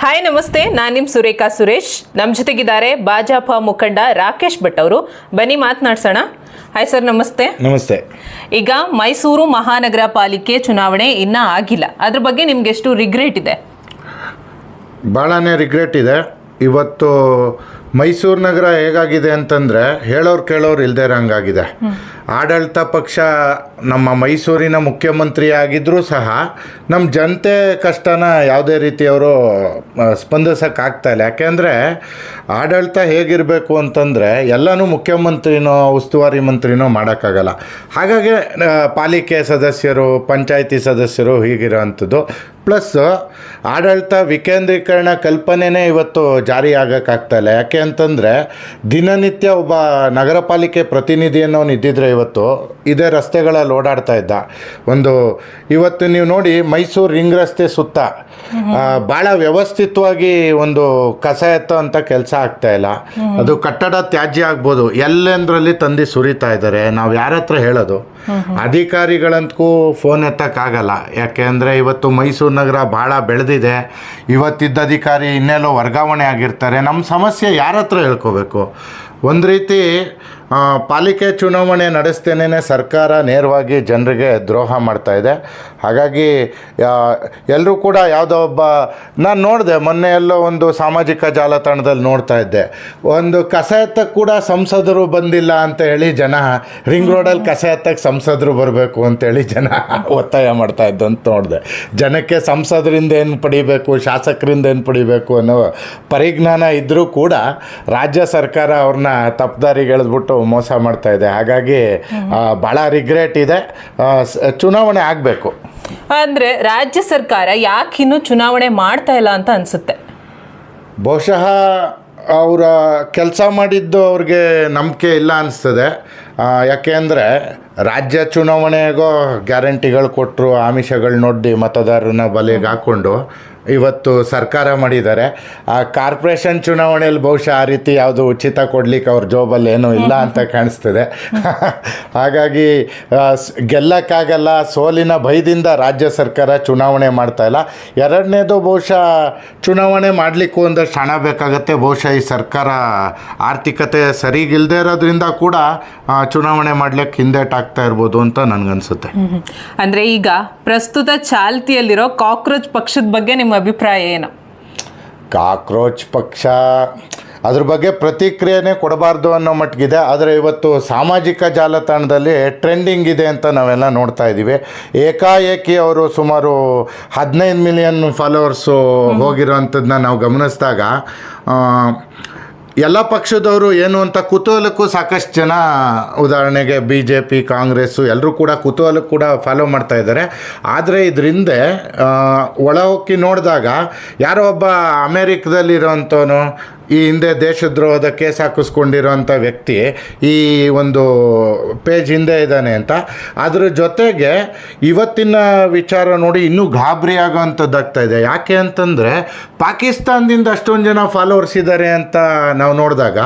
Hi ನಮಸ್ತೆ, ನಾನು ನಿಮ್ಮ ಸುರೇಖಾ ಸುರೇಶ್. ನಮ್ಮ ಜೊತೆಗಿದ್ದಾರೆ ಭಾಜಪ ಮುಖಂಡ ರಾಕೇಶ್ ಭಟ್ ಅವರು. ಬನ್ನಿ ಮಾತನಾಡ್ಸೋಣ. ಹಾಯ್ ಸರ್, ನಮಸ್ತೆ. ನಮಸ್ತೆ. ಈಗ ಮೈಸೂರು ಮಹಾನಗರ ಪಾಲಿಕೆ ಚುನಾವಣೆ ಇನ್ನೂ ಆಗಿಲ್ಲ, ಅದ್ರ ಬಗ್ಗೆ ನಿಮ್ಗೆ ಎಷ್ಟು ರಿಗ್ರೆಟ್ ಇದೆ? ಭಾಳನೇ ರಿಗ್ರೆಟ್ ಇದೆ. ಇವತ್ತು ಮೈಸೂರು ನಗರ ಹೇಗಾಗಿದೆ ಅಂತಂದರೆ ಹೇಳೋರು ಕೇಳೋರು ಇಲ್ಲದೇ ಇರೋಂಗಾಗಿದೆ. ಆಡಳಿತ ಪಕ್ಷ ನಮ್ಮ ಮೈಸೂರಿನ ಮುಖ್ಯಮಂತ್ರಿ ಆಗಿದ್ದರೂ ಸಹ ನಮ್ಮ ಜನತೆ ಕಷ್ಟನ ಯಾವುದೇ ರೀತಿಯವರು ಸ್ಪಂದಿಸೋಕ್ಕಾಗ್ತಾಯಿಲ್ಲ. ಯಾಕೆಂದರೆ ಆಡಳಿತ ಹೇಗಿರಬೇಕು ಅಂತಂದರೆ ಎಲ್ಲನೂ ಮುಖ್ಯಮಂತ್ರಿನೋ ಉಸ್ತುವಾರಿ ಮಂತ್ರಿನೋ ಮಾಡೋಕ್ಕಾಗಲ್ಲ. ಹಾಗಾಗಿ ಪಾಲಿಕೆ ಸದಸ್ಯರು, ಪಂಚಾಯಿತಿ ಸದಸ್ಯರು ಹೀಗಿರೋವಂಥದ್ದು. ಪ್ಲಸ್ ಆಡಳಿತ ವಿಕೇಂದ್ರೀಕರಣ ಕಲ್ಪನೆಯೇ ಇವತ್ತು ಜಾರಿ ಆಗೋಕ್ಕಾಗ್ತಾಯಿಲ್ಲ. ಯಾಕೆ ಅಂತಂದರೆ ದಿನನಿತ್ಯ ಒಬ್ಬ ನಗರ ಪಾಲಿಕೆ ಪ್ರತಿನಿಧಿ ಅನ್ನೋನು ಇದ್ದಿದ್ರೆ ಇವತ್ತು ಇದೇ ರಸ್ತೆಗಳಲ್ಲಿ ಓಡಾಡ್ತಾ ಇದ್ದ. ಇವತ್ತು ನೀವು ನೋಡಿ ಮೈಸೂರು ರಿಂಗ್ ರಸ್ತೆ ಸುತ್ತ ಭಾಳ ವ್ಯವಸ್ಥಿತವಾಗಿ ಒಂದು ಕಸ ಎತ್ತೋ ಅಂತ ಕೆಲಸ ಆಗ್ತಾಯಿಲ್ಲ. ಅದು ಕಟ್ಟಡ ತ್ಯಾಜ್ಯ ಆಗ್ಬೋದು, ಎಲ್ಲೆಂದ್ರಲ್ಲಿ ತಂದು ಸುರಿತಾ ಇದ್ದಾರೆ. ನಾವು ಯಾರ ಹತ್ರ ಹೇಳೋದು? ಅಧಿಕಾರಿಗಳಂತೂ ಫೋನ್ ಎತ್ತಕ್ಕಾಗಲ್ಲ. ಯಾಕೆ ಅಂದರೆ ಇವತ್ತು ಮೈಸೂರು ನಗರ ಭಾಳ ಬೆಳೆದಿದೆ. ಇವತ್ತಿದ್ದ ಅಧಿಕಾರಿ ಇನ್ನೆಲ್ಲೋ ವರ್ಗಾವಣೆ ಆಗಿರ್ತಾರೆ. ನಮ್ಮ ಸಮಸ್ಯೆ ಯಾರ ಹತ್ರ ಹೇಳ್ಕೋಬೇಕು? ಒಂದು ರೀತಿ ಪಾಲಿಕೆ ಚುನಾವಣೆ ನಡೆಸ್ತೇನೆ ಸರ್ಕಾರ ನೇರವಾಗಿ ಜನರಿಗೆ ದ್ರೋಹ ಮಾಡ್ತಾಯಿದೆ. ಹಾಗಾಗಿ ಎಲ್ಲರೂ ಕೂಡ ಯಾವುದೋ ಒಬ್ಬ, ನಾನು ನೋಡಿದೆ ಮೊನ್ನೆ ಎಲ್ಲೋ ಒಂದು ಸಾಮಾಜಿಕ ಜಾಲತಾಣದಲ್ಲಿ ನೋಡ್ತಾ ಇದ್ದೆ, ಒಂದು ಕಸ ಎತ್ತಕ್ಕೆ ಕೂಡ ಸಂಸದರು ಬಂದಿಲ್ಲ ಅಂತ ಹೇಳಿ ಜನ, ರಿಂಗ್ ರೋಡಲ್ಲಿ ಕಸ ಎತ್ತಕ್ಕೆ ಸಂಸದರು ಬರಬೇಕು ಅಂತೇಳಿ ಜನ ಒತ್ತಾಯ ಮಾಡ್ತಾ ಇದ್ದು ಅಂತ ನೋಡಿದೆ. ಜನಕ್ಕೆ ಸಂಸದರಿಂದ ಏನು ಪಡಿಬೇಕು, ಶಾಸಕರಿಂದ ಏನು ಪಡಿಬೇಕು ಅನ್ನೋ ಪರಿಜ್ಞಾನ ಇದ್ದರೂ ಕೂಡ ರಾಜ್ಯ ಸರ್ಕಾರ ಅವ್ರನ್ನ ತಪ್ಪುದಾರಿಗೆಳೆದ್ಬಿಟ್ಟು ಮೋಸ ಮಾಡ್ತಾ ಇದೆ. ಹಾಗಾಗಿ ಭಾಳ ರಿಗ್ರೆಟ್ ಇದೆ. ಚುನಾವಣೆ ಆಗಬೇಕು. ಅಂದರೆ ರಾಜ್ಯ ಸರ್ಕಾರ ಯಾಕೆ ಇನ್ನೂ ಚುನಾವಣೆ ಮಾಡ್ತಾ ಇಲ್ಲ ಅಂತ ಅನಿಸುತ್ತೆ? ಬಹುಶಃ ಅವರ ಕೆಲಸ ಮಾಡಿದ್ದು ಅವ್ರಿಗೆ ನಂಬಿಕೆ ಇಲ್ಲ ಅನಿಸ್ತದೆ. ಯಾಕೆ ಅಂದರೆ ರಾಜ್ಯ ಚುನಾವಣೆಗೋ ಗ್ಯಾರಂಟಿಗಳು ಕೊಟ್ಟರು, ಆಮಿಷಗಳನ್ನೊಡ್ಡಿ ಮತದಾರರನ್ನ ಬಲೆಗೆ ಹಾಕ್ಕೊಂಡು ಇವತ್ತು ಸರ್ಕಾರ ಮಾಡಿದ್ದಾರೆ. ಆ ಕಾರ್ಪೊರೇಷನ್ ಚುನಾವಣೆಯಲ್ಲಿ ಬಹುಶಃ ಆ ರೀತಿ ಯಾವುದು ಉಚಿತ ಕೊಡಲಿಕ್ಕೆ ಅವ್ರ ಜೋಬಲ್ಲಿ ಏನೂ ಇಲ್ಲ ಅಂತ ಕಾಣಿಸ್ತದೆ. ಹಾಗಾಗಿ ಗೆಲ್ಲಕ್ಕಾಗಲ್ಲ, ಸೋಲಿನ ಭಯದಿಂದ ರಾಜ್ಯ ಸರ್ಕಾರ ಚುನಾವಣೆ ಮಾಡ್ತಾಯಿಲ್ಲ. ಎರಡನೇದು, ಬಹುಶಃ ಚುನಾವಣೆ ಮಾಡಲಿಕ್ಕೂ ಒಂದಷ್ಟು ಹಣ ಬೇಕಾಗುತ್ತೆ. ಬಹುಶಃ ಈ ಸರ್ಕಾರ ಆರ್ಥಿಕತೆ ಸರಿಗಿಲ್ಲದೆ ಇರೋದ್ರಿಂದ ಕೂಡ ಚುನಾವಣೆ ಮಾಡಲಿಕ್ಕೆ ಹಿಂದೇಟಾಗ್ತಾ ಇರ್ಬೋದು ಅಂತ ನನಗನ್ಸುತ್ತೆ. ಅಂದರೆ ಈಗ ಪ್ರಸ್ತುತ ಚಾಲ್ತಿಯಲ್ಲಿರೋ ಕಾಕ್ರೋಚ್ ಪಕ್ಷದ ಬಗ್ಗೆ ನಿಮ್ಮ ಅಭಿಪ್ರಾಯ ಏನು? ಕಾಕ್ರೋಚ್ ಪಕ್ಷ ಅದ್ರ ಬಗ್ಗೆ ಪ್ರತಿಕ್ರಿಯೆನೇ ಕೊಡಬಾರ್ದು ಅನ್ನೋ ಮಟ್ಟಿಗಿದೆ. ಆದರೆ ಇವತ್ತು ಸಾಮಾಜಿಕ ಜಾಲತಾಣದಲ್ಲಿ ಟ್ರೆಂಡಿಂಗ್ ಇದೆ ಅಂತ ನಾವೆಲ್ಲ ನೋಡ್ತಾ ಇದ್ದೀವಿ. ಏಕಾಏಕಿ ಅವರು ಸುಮಾರು 15 ಮಿಲಿಯನ್ ಫಾಲೋವರ್ಸು ಹೋಗಿರೋವಂಥದ್ದನ್ನ ನಾವು ಗಮನಿಸಿದಾಗ ಎಲ್ಲ ಪಕ್ಷದವರು ಏನು ಅಂತ ಕುತೂಹಲಕ್ಕೂ ಸಾಕಷ್ಟು ಜನ, ಉದಾಹರಣೆಗೆ BJP, ಕಾಂಗ್ರೆಸ್ಸು ಎಲ್ಲರೂ ಕೂಡ ಕುತೂಹಲಕ್ಕೆ ಕೂಡ ಫಾಲೋ ಮಾಡ್ತಾ ಇದ್ದಾರೆ. ಆದರೆ ಇದರಿಂದ ಒಳ ಹೊಕ್ಕಿ ನೋಡಿದಾಗ ಯಾರೋ ಒಬ್ಬ ಅಮೇರಿಕದಲ್ಲಿರೋವಂಥವನು, ಈ ಹಿಂದೆ ದೇಶದ್ರೋಹದ ಕೇಸ್ ಹಾಕಿಸ್ಕೊಂಡಿರೋಂಥ ವ್ಯಕ್ತಿ ಈ ಒಂದು ಪೇಜ್ ಹಿಂದೆ ಇದ್ದಾನೆ ಅಂತ. ಅದ್ರ ಜೊತೆಗೆ ಇವತ್ತಿನ ವಿಚಾರ ನೋಡಿ ಇನ್ನೂ ಗಾಬರಿ ಆಗೋವಂಥದ್ದಾಗ್ತಾ ಇದೆ. ಯಾಕೆ ಅಂತಂದರೆ ಪಾಕಿಸ್ತಾನದಿಂದ ಅಷ್ಟೊಂದು ಜನ ಫಾಲೋವರ್ಸ್ ಇದ್ದಾರೆ ಅಂತ ನಾವು ನೋಡಿದಾಗ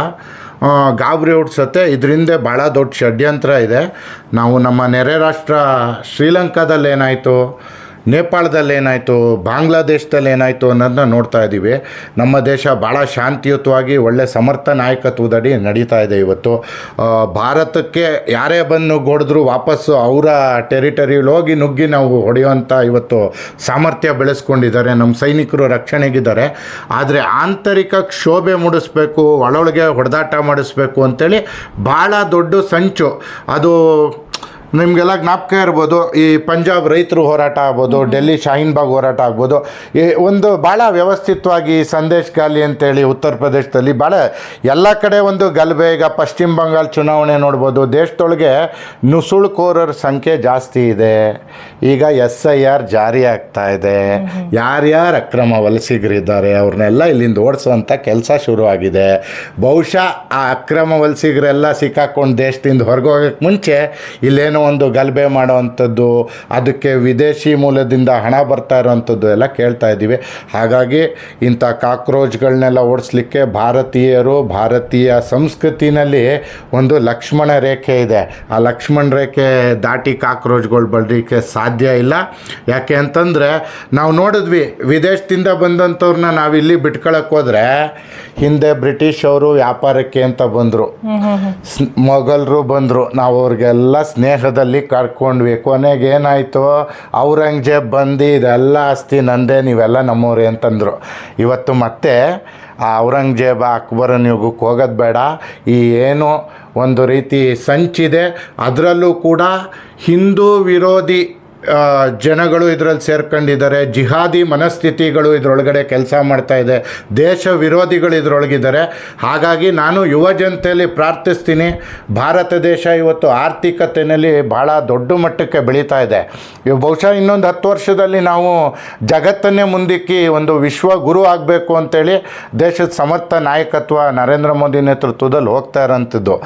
ಗಾಬರಿ ಹುಡ್ಸತ್ತೆ. ಇದರಿಂದ ಭಾಳ ದೊಡ್ಡ ಷಡ್ಯಂತ್ರ ಇದೆ. ನಾವು ನಮ್ಮ ನೆರೆ ರಾಷ್ಟ್ರ ಶ್ರೀಲಂಕಾದಲ್ಲಿ ಏನಾಯಿತು, ನೇಪಾಳದಲ್ಲಿ ಏನಾಯಿತು, ಬಾಂಗ್ಲಾದೇಶದಲ್ಲಿ ಏನಾಯಿತು ಅನ್ನೋದನ್ನ ನೋಡ್ತಾ ಇದ್ದೀವಿ. ನಮ್ಮ ದೇಶ ಭಾಳ ಶಾಂತಿಯುತವಾಗಿ ಒಳ್ಳೆ ಸಮರ್ಥ ನಾಯಕತ್ವದಡಿ ನಡೀತಾ ಇದೆ. ಇವತ್ತು ಭಾರತಕ್ಕೆ ಯಾರೇ ಬಂದು ಗೋಡಿದ್ರು ವಾಪಸ್ಸು ಅವರ ಟೆರಿಟರಿಯಲ್ಲಿ ಹೋಗಿ ನುಗ್ಗಿ ನಾವು ಹೊಡೆಯುವಂಥ ಇವತ್ತು ಸಾಮರ್ಥ್ಯ ಬೆಳೆಸ್ಕೊಂಡಿದ್ದಾರೆ. ನಮ್ಮ ಸೈನಿಕರು ರಕ್ಷಣೆಗಿದ್ದಾರೆ. ಆದರೆ ಆಂತರಿಕ ಕ್ಷೋಭೆ ಮೂಡಿಸ್ಬೇಕು, ಒಳೊಳಗೆ ಹೊಡೆದಾಟ ಮಾಡಿಸ್ಬೇಕು ಅಂಥೇಳಿ ಭಾಳ ದೊಡ್ಡ ಸಂಚು. ಅದು ನಿಮಗೆಲ್ಲ ಜ್ಞಾಪಕ ಇರ್ಬೋದು, ಈ ಪಂಜಾಬ್ ರೈತರು ಹೋರಾಟ ಆಗ್ಬೋದು, ಡೆಲ್ಲಿ ಶಾಹೀನ್ ಬಾಗ್ ಹೋರಾಟ ಆಗ್ಬೋದು. ಒಂದು ಭಾಳ ವ್ಯವಸ್ಥಿತವಾಗಿ ಸಂದೇಶ್ ಗಾಲಿ ಅಂತೇಳಿ ಉತ್ತರ ಪ್ರದೇಶದಲ್ಲಿ ಭಾಳ ಎಲ್ಲ ಕಡೆ ಒಂದು ಗಲಭೆ. ಈಗ ಪಶ್ಚಿಮ ಬಂಗಾಳ ಚುನಾವಣೆ ನೋಡ್ಬೋದು, ದೇಶದೊಳಗೆ ನುಸುಳುಕೋರರ ಸಂಖ್ಯೆ ಜಾಸ್ತಿ ಇದೆ. ಈಗ SIR ಜಾರಿ ಆಗ್ತಾ ಇದೆ. ಯಾರ್ಯಾರು ಅಕ್ರಮ ವಲಸಿಗರಿದ್ದಾರೆ ಅವ್ರನ್ನೆಲ್ಲ ಇಲ್ಲಿಂದ ಓಡಿಸುವಂಥ ಕೆಲಸ ಶುರುವಾಗಿದೆ. ಬಹುಶಃ ಆ ಅಕ್ರಮ ವಲಸಿಗರೆಲ್ಲ ಸಿಕ್ಕಾಕೊಂಡು ದೇಶದಿಂದ ಹೊರಗೆ ಹೋಗೋಕ್ಕೆ ಮುಂಚೆ ಇಲ್ಲೇನೋ ಏನೋ ಒಂದು ಗಲಭೆ ಮಾಡೋವಂಥದ್ದು, ಅದಕ್ಕೆ ವಿದೇಶಿ ಮೂಲದಿಂದ ಹಣ ಬರ್ತಾ ಇರೋವಂಥದ್ದು ಎಲ್ಲ ಕೇಳ್ತಾ ಇದ್ದೀವಿ. ಹಾಗಾಗಿ ಇಂಥ ಕಾಕ್ರೋಚ್ಗಳನ್ನೆಲ್ಲ ಓಡಿಸ್ಲಿಕ್ಕೆ ಭಾರತೀಯ ಸಂಸ್ಕೃತಿನಲ್ಲಿ ಒಂದು ಲಕ್ಷ್ಮಣ ರೇಖೆ ಇದೆ. ಆ ಲಕ್ಷ್ಮಣ ರೇಖೆ ದಾಟಿ ಕಾಕ್ರೋಚ್ಗಳು ಬರಲಿಕ್ಕೆ ಸಾಧ್ಯ ಇಲ್ಲ. ಯಾಕೆ ಅಂತಂದರೆ ನಾವು ನೋಡಿದ್ವಿ, ವಿದೇಶದಿಂದ ಬಂದಂಥವ್ರನ್ನ ನಾವಿಲ್ಲಿ ಬಿಟ್ಕೊಳಕ್ಕೆ ಹೋದರೆ ಹಿಂದೆ ಬ್ರಿಟಿಷ್ ಅವರು ವ್ಯಾಪಾರಕ್ಕೆ ಅಂತ ಬಂದರು, ಮೊಘಲರು ಬಂದರು, ನಾವು ಅವ್ರಿಗೆಲ್ಲ ಸ್ನೇಹದಲ್ಲಿ ಕರ್ಕೊಂಡ್ವಿ. ಕೊನೆಗೆ ಏನಾಯಿತು, ಔರಂಗಜೇಬ್ ಬಂದು ಇದೆಲ್ಲ ಆಸ್ತಿ ನಂದೇ, ನೀವೆಲ್ಲ ನಮ್ಮವ್ರೆ ಅಂತಂದರು. ಇವತ್ತು ಮತ್ತೆ ಆ ಔರಂಗಜೇಬ ಅಕ್ಬರನ ಯುಗಕ್ಕೆ ಹೋಗೋದು ಬೇಡ. ಈ ಏನು ಒಂದು ರೀತಿ ಸಂಚಿದೆ, ಅದರಲ್ಲೂ ಕೂಡ ಹಿಂದೂ ವಿರೋಧಿ ಜನಗಳು ಇದರಲ್ಲಿ ಸೇರ್ಕೊಂಡಿದ್ದಾರೆ, ಜಿಹಾದಿ ಮನಸ್ಥಿತಿಗಳು ಇದರೊಳಗಡೆ ಕೆಲಸ ಮಾಡ್ತಾ ಇದೆ, ದೇಶ ವಿರೋಧಿಗಳು ಇದರೊಳಗಿದ್ದಾರೆ. ಹಾಗಾಗಿ ನಾನು ಯುವ ಜನತೆಯಲ್ಲಿ ಪ್ರಾರ್ಥಿಸ್ತೀನಿ, ಭಾರತ ದೇಶ ಇವತ್ತು ಆರ್ಥಿಕತೆಯಲ್ಲಿ ಭಾಳ ದೊಡ್ಡ ಮಟ್ಟಕ್ಕೆ ಬೆಳೀತಾ ಇದೆ. ಬಹುಶಃ ಇನ್ನೊಂದು 10 ವರ್ಷದಲ್ಲಿ ನಾವು ಜಗತ್ತನ್ನೇ ಮುಂದಿಕ್ಕಿ ಒಂದು ವಿಶ್ವ ಗುರು ಆಗಬೇಕು ಅಂತೇಳಿ ದೇಶದ ಸಮರ್ಥ ನಾಯಕತ್ವ ನರೇಂದ್ರ ಮೋದಿ ನೇತೃತ್ವದಲ್ಲಿ ಹೋಗ್ತಾ ಇರೋಂಥದ್ದು.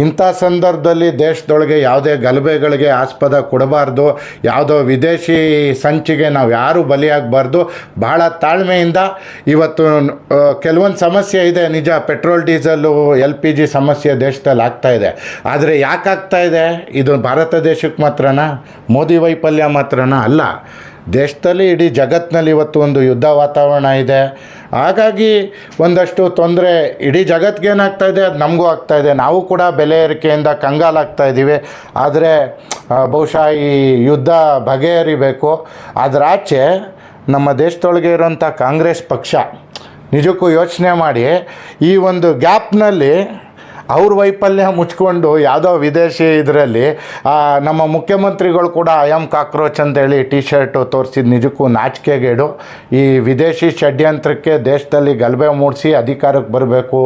ಇಂಥ ಸಂದರ್ಭದಲ್ಲಿ ದೇಶದೊಳಗೆ ಯಾವುದೇ ಗಲಭೆಗಳಿಗೆ ಆಸ್ಪದ ಕೊಡಬಾರ್ದು, ಯಾವುದೋ ವಿದೇಶಿ ಸಂಚಿಗೆ ನಾವು ಯಾರೂ ಬಲಿಯಾಗಬಾರ್ದು. ಬಹಳ ತಾಳ್ಮೆಯಿಂದ ಇವತ್ತು ಕೆಲವೊಂದು ಸಮಸ್ಯೆ ಇದೆ ನಿಜ, ಪೆಟ್ರೋಲ್ ಡೀಸೆಲ್ಲು LPG ಸಮಸ್ಯೆ ದೇಶದಲ್ಲಿ ಆಗ್ತಾ ಇದೆ. ಆದರೆ ಯಾಕೆ ಆಗ್ತಾ ಇದೆ? ಇದು ಭಾರತ ದೇಶಕ್ಕೆ ಮಾತ್ರನಾ, ಮೋದಿ ವೈಫಲ್ಯ ಮಾತ್ರನಾ? ಅಲ್ಲ, ದೇಶದಲ್ಲಿ ಇಡೀ ಜಗತ್ತಿನಲ್ಲಿ ಇವತ್ತು ಒಂದು ಯುದ್ಧ ವಾತಾವರಣ ಇದೆ. ಹಾಗಾಗಿ ಒಂದಷ್ಟು ತೊಂದರೆ ಇಡೀ ಜಗತ್ತಿಗೇನಾಗ್ತಾ ಇದೆ ಅದು ನಮಗೂ ಆಗ್ತಾಯಿದೆ. ನಾವು ಕೂಡ ಬೆಲೆ ಏರಿಕೆಯಿಂದ ಕಂಗಾಲಾಗ್ತಾ ಇದ್ದೀವಿ. ಆದರೆ ಬಹುಶಃ ಈ ಯುದ್ಧ ಬಗೆಹರಿಬೇಕು. ಅದರಾಚೆ ನಮ್ಮ ದೇಶದೊಳಗೆ ಇರೋಂಥ ಕಾಂಗ್ರೆಸ್ ಪಕ್ಷ ನಿಜಕ್ಕೂ ಯೋಚನೆ ಮಾಡಿ, ಈ ಒಂದು ಗ್ಯಾಪ್ನಲ್ಲಿ ಅವ್ರ ವೈಫಲ್ಯ ಮುಚ್ಕೊಂಡು ಯಾವುದೋ ವಿದೇಶಿ ಇದರಲ್ಲಿ ನಮ್ಮ ಮುಖ್ಯಮಂತ್ರಿಗಳು ಕೂಡ ಐ ಆಮ್ ಕಾಕ್ರೋಚ್ ಅಂತೇಳಿ ಟಿ-ಶರ್ಟು ತೋರಿಸಿದ್ದು ನಿಜಕ್ಕೂ ನಾಚಿಕೆಗೇಡು. ಈ ವಿದೇಶಿ ಷಡ್ಯಂತ್ರಕ್ಕೆ ದೇಶದಲ್ಲಿ ಗಲಭೆ ಮೂಡಿಸಿ ಅಧಿಕಾರಕ್ಕೆ ಬರಬೇಕು.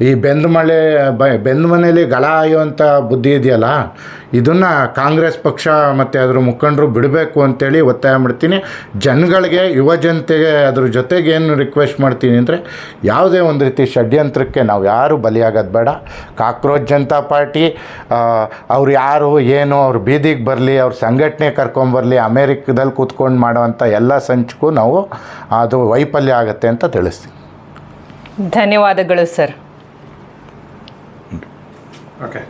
ಈ ಬೆಂದ ಮನೇಲಿ ಗಳ ಆಯುವಂಥ ಬುದ್ಧಿ ಇದೆಯಲ್ಲ, ಇದನ್ನು ಕಾಂಗ್ರೆಸ್ ಪಕ್ಷ ಮತ್ತು ಅದ್ರ ಮುಖಂಡರು ಬಿಡಬೇಕು ಅಂತೇಳಿ ಒತ್ತಾಯ ಮಾಡ್ತೀನಿ. ಜನಗಳಿಗೆ, ಯುವ ಜನತೆಗೆ ಅದ್ರ ಜೊತೆಗೆ ಏನು ರಿಕ್ವೆಸ್ಟ್ ಮಾಡ್ತೀನಿ ಅಂದರೆ, ಯಾವುದೇ ಒಂದು ರೀತಿ ಷಡ್ಯಂತ್ರಕ್ಕೆ ನಾವು ಯಾರು ಬಲಿಯಾಗೋದು ಬೇಡ. ಕಾಕ್ರೋಚ್ ಜನತಾ ಪಾರ್ಟಿ ಅವ್ರು ಯಾರು ಏನು ಅವ್ರು ಬೀದಿಗೆ ಬರಲಿ, ಅವ್ರ ಸಂಘಟನೆ ಕರ್ಕೊಂಬರಲಿ, ಅಮೇರಿಕದಲ್ಲಿ ಕೂತ್ಕೊಂಡು ಮಾಡೋವಂಥ ಎಲ್ಲ ಸಂಚಕ್ಕೂ ನಾವು ಅದು ವೈಫಲ್ಯ ಆಗುತ್ತೆ ಅಂತ ತಿಳಿಸ್ತೀನಿ. ಧನ್ಯವಾದಗಳು ಸರ್. ಓಕೆ.